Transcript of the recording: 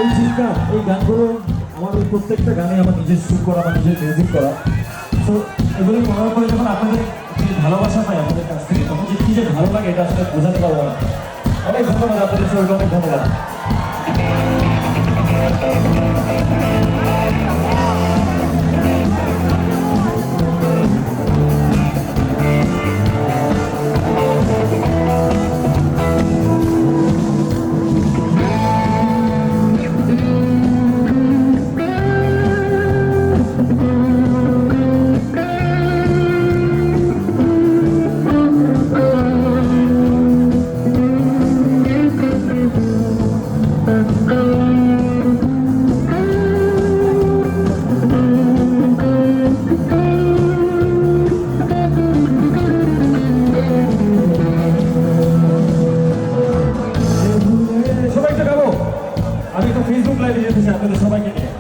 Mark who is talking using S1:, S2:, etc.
S1: এই চিৎকার, এই গানগুলো আমাদের প্রত্যেকটা গানে আমার নিজের সুর করা, আমার নিজের মিউজিক করা। তো এগুলো মনে করে যখন আপনাদের ভালোবাসা পাই আমাদের কাছ থেকে, তখন যে কী যে ভালো লাগে এটা আসলে বোঝাতে পারবো না। অনেক ধন্যবাদ আপনাদের সবাইকে, অনেক ধন্যবাদ। আমি তো ফেসবুক লাইভে যেতেছি আপনাদের সবাইকে নিয়ে।